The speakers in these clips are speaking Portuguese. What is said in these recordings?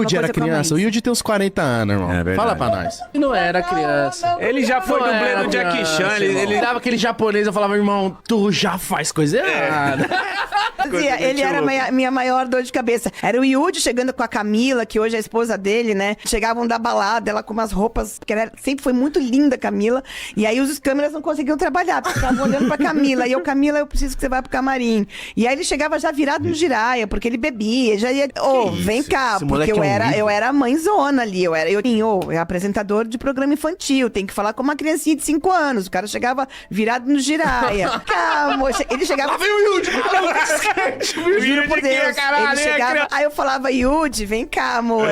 Yudi era criança. O Yudi tem uns 40 anos, irmão. Fala pra nós. Ele não era criança. Ele já foi dublê do Jackie Chan. Ele dava aquele japonês, eu falava, irmão, tu já faz coisa errada. Ele era minha maior dor de cabeça. Era o Yudi chegando com a Camila, que hoje é a esposa dele, né? Chegavam da balada, ela com umas roupas, que sempre foi muito linda, Camila. E aí os câmeras não conseguiam trabalhar, porque estavam olhando pra Camila. E eu, Camila, eu preciso que você vá pro camarim. E aí ele chegava já virado no giraia, porque ele bebia, já ia... vem cá, porque eu era a mãezona ali. Eu é apresentador de programa infantil, tem que falar com uma criancinha de 5 anos. O cara chegava virado no giraia. Calma, ele chegava... Lá vem o Yudi! Juro por Deus, ele chegava... Aí eu falava, Yudi, vem cá, amor.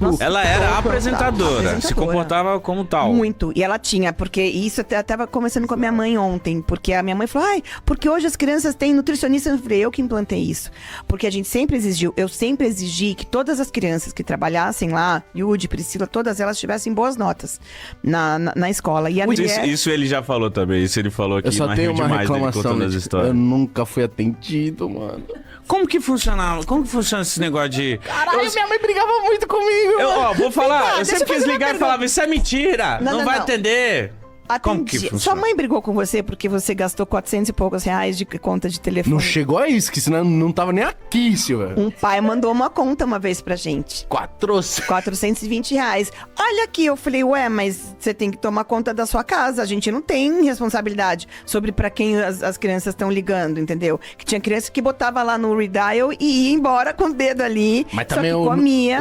Nossa, ela era apresentadora, se comportava como tal. Muito. E ela tinha, porque isso eu tava conversando com a minha mãe ontem, porque a minha mãe falou, porque hoje as crianças têm nutricionista. Eu falei, eu que implantei isso. Porque a gente sempre exigiu, eu sempre exigi que todas as crianças que trabalhassem lá, Yudi, Priscila, todas elas tivessem boas notas na escola. E a mulher... isso ele já falou também, isso ele falou aqui. Eu só tenho uma reclamação, eu nunca fui atendido, mano. Como que funcionava? Como que funciona esse negócio de... Caralho, minha mãe brigava muito comigo. Vou falar, eu sempre quis ligar e falava, isso é mentira, não vai atender. Como que funciona? Sua mãe brigou com você porque você gastou 400 e poucos reais de conta de telefone? Não chegou a isso, que senão não tava nem aqui, Silvia. Um pai mandou uma conta uma vez pra gente. 420 reais. Olha aqui, eu falei, mas você tem que tomar conta da sua casa. A gente não tem responsabilidade sobre pra quem as crianças estão ligando, entendeu? Que tinha criança que botava lá no redial e ia embora com o dedo ali. Mas também comia.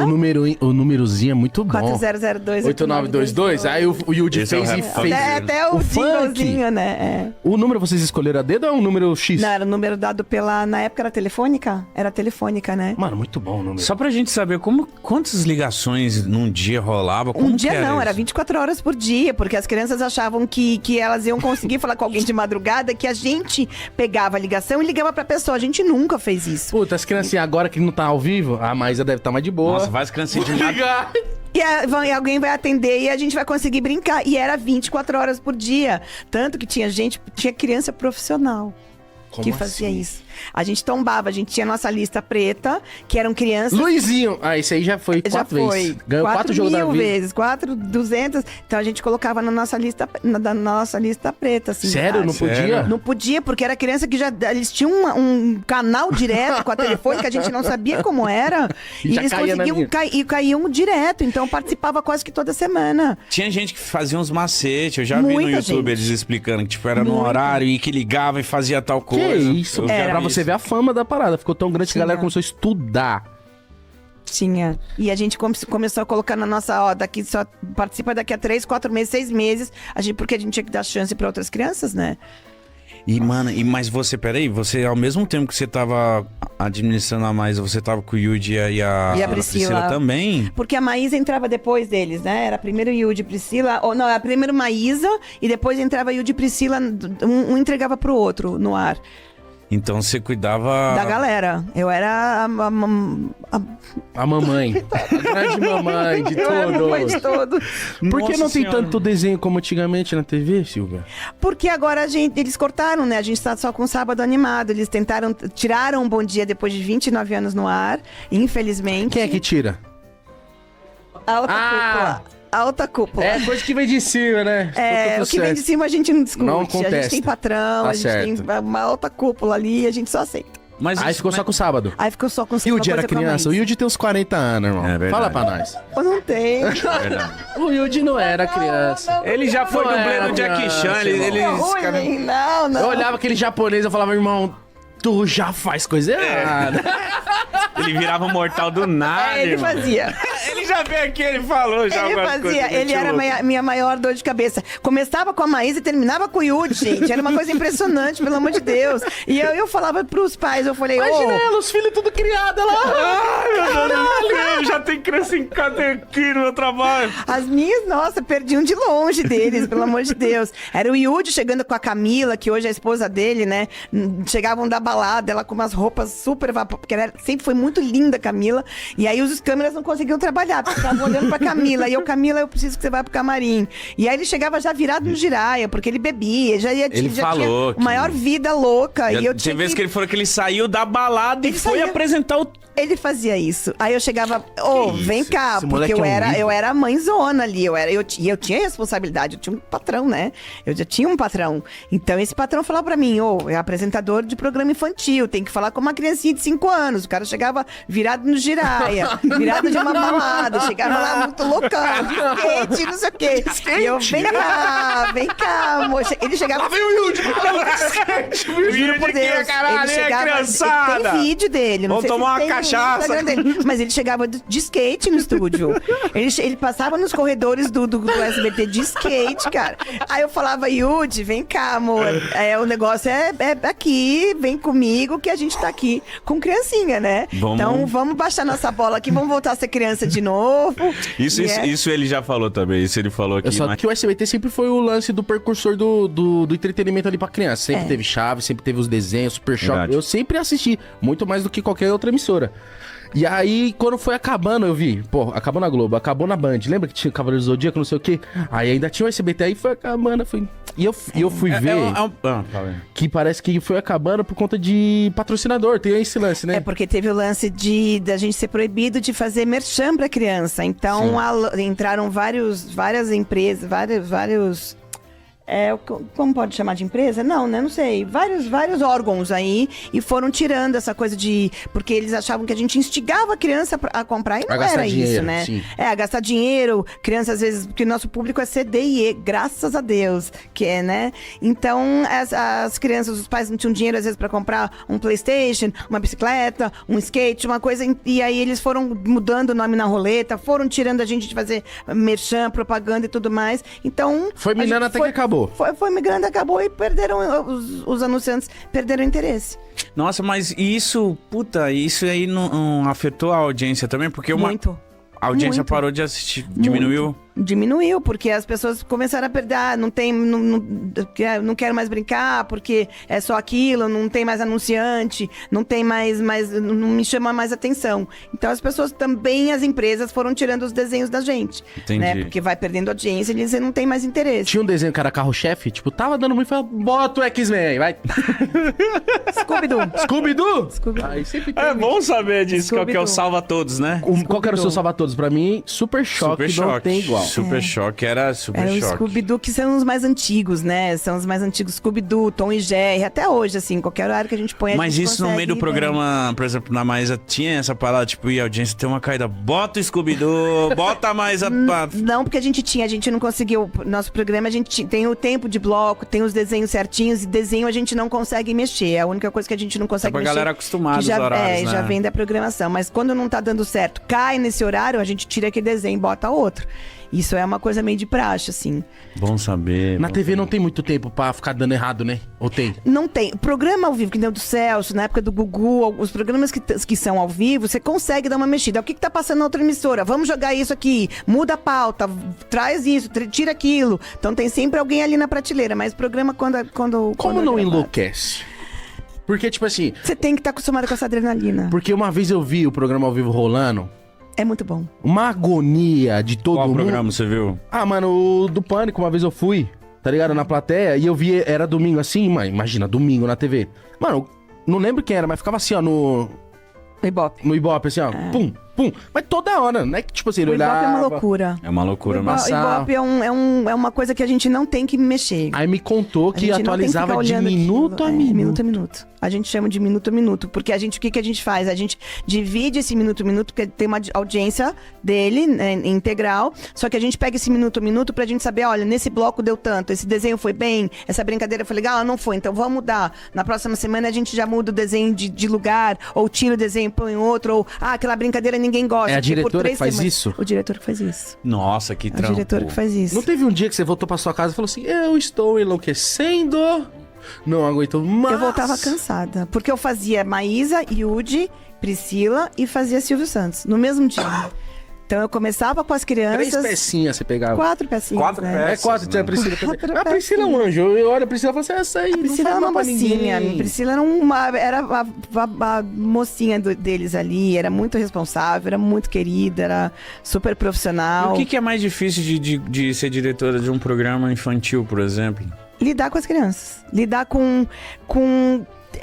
O númerozinho é muito bom. 4002 8922. Aí o Yudi fez e fez. Até o jinglezinho, né? O número vocês escolheram a dedo ou é um número X? Não, era o número dado na época era telefônica? Era telefônica, né? Mano, muito bom o número. Só pra gente saber, quantas ligações num dia rolava? Um dia não, era 24 horas por dia, porque as crianças achavam que elas iam conseguir falar com alguém de madrugada, que a gente pegava a ligação e ligava pra pessoa. A gente nunca fez isso. Puta, as criancinhas agora que não tá ao vivo, a Maísa deve estar mais de boa. Nossa, vai as criancinhas de ligar. E alguém vai atender e a gente vai conseguir brincar. E era 24 horas por dia. Tanto que tinha criança profissional que fazia isso. A gente tombava, a gente tinha nossa lista preta, que eram crianças... Luizinho! Esse aí já foi 4 vezes. Ganhou 4 jogos da vida. 4.000 vezes, 200. Então a gente colocava na nossa lista preta, assim. Sério? Não podia? Não podia, porque era criança que eles tinham um canal direto com a telefone, que a gente não sabia como era. E eles conseguiam caíam direto. Então participava quase que toda semana. Tinha gente que fazia uns macetes, eu já vi no YouTube eles explicando que era no horário e que ligava e fazia tal coisa. Que isso? Pra você ver a fama da parada. Ficou tão grande que a galera começou a estudar. Tinha. E a gente começou a colocar na nossa, daqui só participa daqui a 3, 4 meses, 6 meses, porque a gente tinha que dar chance pra outras crianças, né? Mas você, peraí, ao mesmo tempo que você tava administrando a Maísa, você tava com o Yudi e a Priscila também? Porque a Maísa entrava depois deles, né? Era primeiro Yudi e Priscila, ou não, era primeiro Maísa e depois entrava Yudi e Priscila, um entregava pro outro no ar. Então você cuidava... Da galera. Eu era a mamãe. A grande mamãe de todos. Eu era a mamãe de todos. Por que não tem tanto desenho como antigamente na TV, Silvia? Porque agora eles cortaram, né? A gente tá só com o Sábado Animado. Eles tiraram um Bom Dia depois de 29 anos no ar, infelizmente. Quem é que tira? A alta cúpula. Alta cúpula. É coisa que vem de cima, né? O que vem de cima a gente não discute. Não contesta. A gente tem patrão, a gente tem uma alta cúpula ali e a gente só aceita. Aí ficou só com o sábado. Aí ficou só com o sábado. E o Yudi era criança. O Yudi tem uns 40 anos, irmão. Fala pra nós. Eu não tenho. O Yudi não era criança. Ele já foi dublê do Jackie Chan. Não. Eu olhava aquele japonês e falava, irmão, tu já faz coisa errada. Ele virava mortal do nada. Ele fazia. Ele já veio aqui, ele falou já. Ele fazia, ele era minha maior dor de cabeça. Começava com a Maísa e terminava com o Yudi, gente. Era uma coisa impressionante, pelo amor de Deus. E eu falava pros pais, eu falei, imagina ela, os filhos tudo criados lá. Ai, meu Deus, tem criança em casa aqui no meu trabalho. As minhas, nossa, perdiam de longe deles, pelo amor de Deus. Era o Yudi chegando com a Camila, que hoje é a esposa dele, né? Chegavam da balada, ela com umas roupas super porque ela sempre foi muito linda, Camila. E aí os câmeras não conseguiam trabalhar, porque estavam olhando pra Camila. E eu, Camila, eu preciso que você vá pro camarim. E aí ele chegava já virado no giraia, porque ele bebia, ele já falou tinha maior vida louca. E eu tinha vezes que ele falou que ele saiu da balada e foi apresentar o... Ele fazia isso. Aí eu chegava, vem cá, Esse porque moleque eu era a mãezona ali. Eu tinha responsabilidade, eu tinha um patrão, né? Eu já tinha um patrão. Então esse patrão falava pra mim, é apresentador de programa infantil, tem que falar com uma criancinha de 5 anos. O cara chegava virado no giraia, virado de uma balada, chegava lá muito loucão, de skate, não sei o quê. E eu, vem cá, moça. Ele chegava... Vem o Yudi! Juro por Deus, caralho, ele chegava... criançada! Tem vídeo dele, não Vamos sei tomar se uma cachaça. Mas ele chegava de skate no estúdio. Ele passava nos corredores do SBT de skate, cara. Aí eu falava, Yudi, vem cá, amor. O negócio é aqui, vem comigo que a gente tá aqui com criancinha, né? Então vamos baixar nossa bola aqui, vamos voltar a ser criança de novo. Isso ele já falou também, isso ele falou aqui. Só que o SBT sempre foi o lance do precursor do entretenimento ali pra criança. Sempre teve Chaves, sempre teve os desenhos, Super Choque. Eu sempre assisti, muito mais do que qualquer outra emissora. E aí, quando foi acabando, eu vi, acabou na Globo, acabou na Band. Lembra que tinha Cavaleiro do Zodíaco, não sei o quê? Aí ainda tinha o SBT, aí foi acabando, E eu fui ver que parece que foi acabando por conta de patrocinador, tem esse lance, né? É porque teve o lance da gente ser proibido de fazer merchan pra criança. Então, entraram várias empresas, vários... como pode chamar de empresa? Não, né? Não sei. Vários órgãos aí e foram tirando essa coisa de... Porque eles achavam que a gente instigava a criança a comprar e não era isso, né? Sim. A gastar dinheiro. Criança, às vezes... Porque nosso público é C, D e E, graças a Deus, que é, né? Então, as crianças, os pais não tinham dinheiro, às vezes, pra comprar um PlayStation, uma bicicleta, um skate, uma coisa. E aí, eles foram mudando o nome na roleta, foram tirando a gente de fazer merchan, propaganda e tudo mais. Então... Foi minando até que acabou. Foi migrando, acabou e perderam, os anunciantes perderam o interesse. Nossa, mas isso aí não afetou a audiência também? Porque Muito. A audiência parou de assistir, diminuiu? Diminuiu, porque as pessoas começaram a perder, não quero mais brincar, porque é só aquilo, não tem mais anunciante, não tem mais, não me chama mais atenção. Então as pessoas também, as empresas foram tirando os desenhos da gente. Entendi. Né? Porque vai perdendo audiência e você não tem mais interesse. Tinha um desenho que era carro-chefe, tava dando muito, falava, bota o X-Men, vai. Scooby-Doo? Aí sempre tem. É bom saber disso, qual que é o salva-todos, né? Qual que era o seu salva-todos? Pra mim, Super Choque não tem igual. Super Choque era Super Choque. Era o Scooby-Doo, que são os mais antigos, né? São os mais antigos. Scooby-Doo, Tom e Jerry, até hoje, assim, qualquer horário que a gente põe, Mas isso no meio do programa, por exemplo, na Maísa, tinha essa palavra, tipo, e a audiência tem uma caída, bota o Scooby-Doo, bota mais a... Não, porque a gente não conseguiu, nosso programa, a gente tem o tempo de bloco, tem os desenhos certinhos, e desenho a gente não consegue mexer, é a única coisa que a gente não consegue mexer. É pra galera acostumada os horários, né? Já vem da programação, mas quando não tá dando certo, cai nesse horário, a gente tira aquele desenho e bota outro. Isso é uma coisa meio de praxe, assim. Bom saber. Na TV não tem muito tempo pra ficar dando errado, né? Ou tem? Não tem. Programa ao vivo, que nem o do Celso, na época do Gugu, os programas que são ao vivo, você consegue dar uma mexida. O que tá passando na outra emissora? Vamos jogar isso aqui, muda a pauta, traz isso, tira aquilo. Então tem sempre alguém ali na prateleira, mas programa Como não enlouquece? Porque, tipo assim... Você tem que estar acostumado com essa adrenalina. Porque uma vez eu vi o programa ao vivo rolando... É muito bom. Uma agonia de todo mundo. Qual programa você viu? Ah, mano, o do Pânico, uma vez eu fui, tá ligado? Na plateia, e eu vi, era domingo assim, mas imagina, domingo na TV. Mano, não lembro quem era, mas ficava assim, ó, no Ibope, assim, ó, pum, pum. Mas toda hora, não é que, tipo assim, ele olhava... O Ibope é uma loucura. É uma loucura, mas... O Ibope é uma coisa que a gente não tem que mexer. Aí me contou que atualizava de minuto a minuto. Minuto a minuto. A gente chama de minuto a minuto, porque o que a gente faz? A gente divide esse minuto a minuto, porque tem uma audiência dele, né, integral, só que a gente pega esse minuto a minuto pra gente saber, olha, nesse bloco deu tanto, esse desenho foi bem, essa brincadeira foi legal, não foi, então vamos mudar. Na próxima semana a gente já muda o desenho de lugar, ou tira o desenho, põe outro, ou, aquela brincadeira ninguém gosta. É a diretora que faz isso? O diretor que faz isso. Nossa, que trampo. O diretor que faz isso. Não teve um dia que você voltou pra sua casa e falou assim, eu estou enlouquecendo... Não aguento mais. Eu voltava cansada. Porque eu fazia Maísa, Yudi, Priscila e fazia Silvio Santos. No mesmo dia. Então eu começava com as crianças... 3 pecinhas você pegava. 4 pecinhas, 4 né? peças. É 4, tinha a Priscila. A Priscila é um anjo. Eu olho a Priscila e falo assim, essa aí A Priscila era uma mocinha. A ninguém. Priscila era a mocinha deles ali, era muito responsável, era muito querida, era super profissional. E o que é mais difícil de ser diretora de um programa infantil, por exemplo? Lidar com as crianças. Lidar com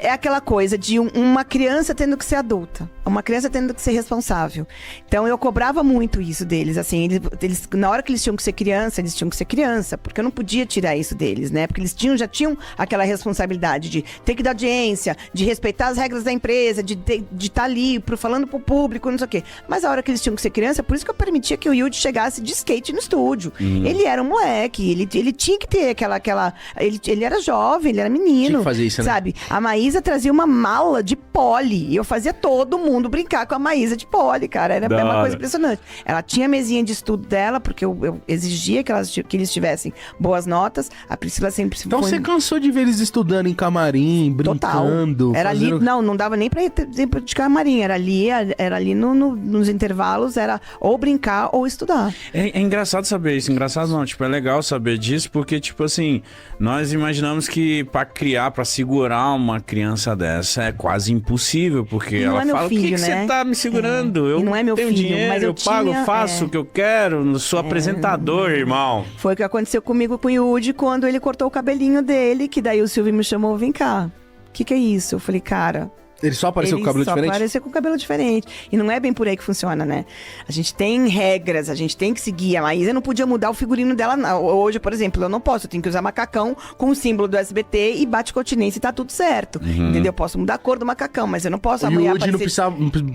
é aquela coisa de uma criança tendo que ser adulta. Uma criança tendo que ser responsável. Então, eu cobrava muito isso deles, assim. Eles, na hora que eles tinham que ser criança, eles tinham que ser criança. Porque eu não podia tirar isso deles, né? Porque eles já tinham aquela responsabilidade de ter que dar audiência, de respeitar as regras da empresa, de estar ali, falando pro público, não sei o quê. Mas a hora que eles tinham que ser criança, por isso que eu permitia que o Yudi chegasse de skate no estúdio. Ele era um moleque, ele tinha que ter aquela... Ele era jovem, ele era menino. Tinha que fazer isso, né? Sabe? A Maísa trazia uma mala de poli. E eu fazia todo mundo brincar com a Maísa de poli, cara. Era uma coisa impressionante. Ela tinha a mesinha de estudo dela, porque eu exigia que eles tivessem boas notas. A Priscila sempre Então você cansou de ver eles estudando em camarim, brincando? Era fazendo... ali, não dava nem pra ir tempo de camarim. Era ali nos intervalos, era ou brincar ou estudar. É engraçado saber isso. Engraçado não, tipo, é legal saber disso, porque, tipo assim, nós imaginamos que pra criar, pra segurar uma criança dessa é quase impossível, porque ela fala, o que você tá me segurando? Eu não é meu tenho filho, dinheiro, mas eu pago, faço o que eu quero, sou apresentador, irmão. Foi o que aconteceu comigo com o Yudi quando ele cortou o cabelinho dele, que daí o Silvio me chamou, vem cá, o que é isso? Eu falei, cara... Ele só apareceu com o cabelo diferente? Ele só apareceu com o cabelo diferente. E não é bem por aí que funciona, né? A gente tem regras, a gente tem que seguir. A Maísa não podia mudar o figurino dela. Não. Hoje, por exemplo, eu não posso. Eu tenho que usar macacão com o símbolo do SBT e bate continência e tá tudo certo. Entendeu? Eu posso mudar a cor do macacão, mas eu não posso amanhã aparecer...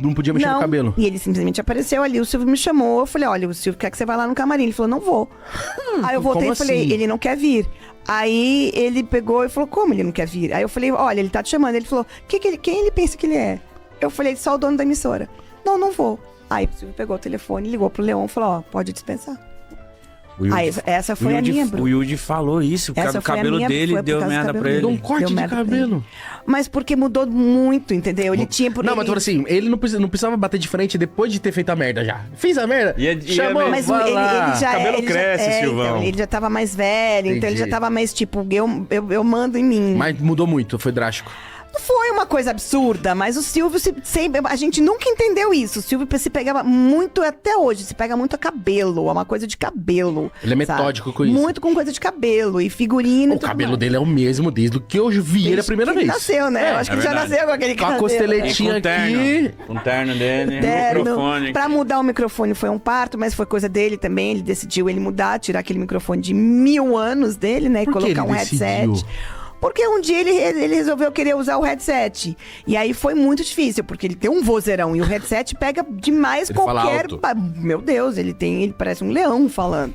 não podia mexer no cabelo? E ele simplesmente apareceu ali. O Silvio me chamou. Eu falei, olha, o Silvio quer que você vá lá no camarim. Ele falou, não vou. Aí eu voltei e falei, ele não quer vir. Aí ele pegou e falou, como ele não quer vir? Aí eu falei, olha, ele tá te chamando. Ele falou, quem ele pensa que ele é? Eu falei, só o dono da emissora. Não vou. Aí o Silvio pegou o telefone, ligou pro Leon e falou, ó, pode dispensar. Aí essa foi a minha, Bruno. O Yudi falou isso, por causa do cabelo dele, deu merda pra ele. Deu um corte de cabelo. Mas porque mudou muito, entendeu? Ele tinha... Não, mas tu falou assim, ele não precisava bater de frente depois de ter feito a merda já. Fez a merda, chamou, mas vai lá. Cabelo cresce, Silvão. Então, ele já tava mais velho, então ele já tava mais tipo, eu mando em mim. Mas mudou muito, foi drástico. Não foi uma coisa absurda, mas o Silvio sempre... A gente nunca entendeu isso. O Silvio se pegava muito, até hoje, se pega muito a cabelo. É uma coisa de cabelo. Ele é metódico com isso. Muito com coisa de cabelo e figurino. O cabelo dele é o mesmo desde que eu vi ele a primeira vez. Ele nasceu, né? Eu acho que ele já nasceu com aquele cabelo. Com a costeletinha aqui. Com o terno dele, microfone. Pra mudar o microfone foi um parto, mas foi coisa dele também. Ele decidiu mudar, tirar aquele microfone de 1000 anos dele, né? E colocar um headset. Porque um dia ele resolveu querer usar o headset. E aí foi muito difícil, porque ele tem um vozeirão e o headset pega demais ele qualquer... Meu Deus, ele parece um leão falando.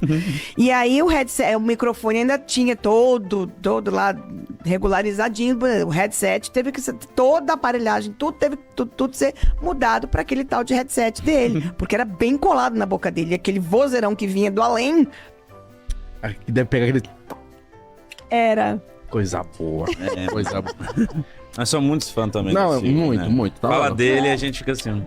E aí o microfone ainda tinha todo lá regularizadinho. O headset teve que ser... Toda a aparelhagem, tudo teve tudo ser mudado para aquele tal de headset dele. Porque era bem colado na boca dele. E aquele vozeirão que vinha do além... Aqui deve pegar aquele... Era... Coisa boa. Coisa boa. Nós somos muitos fãs também. Não, muito, muito. Fala dele e a gente fica assim.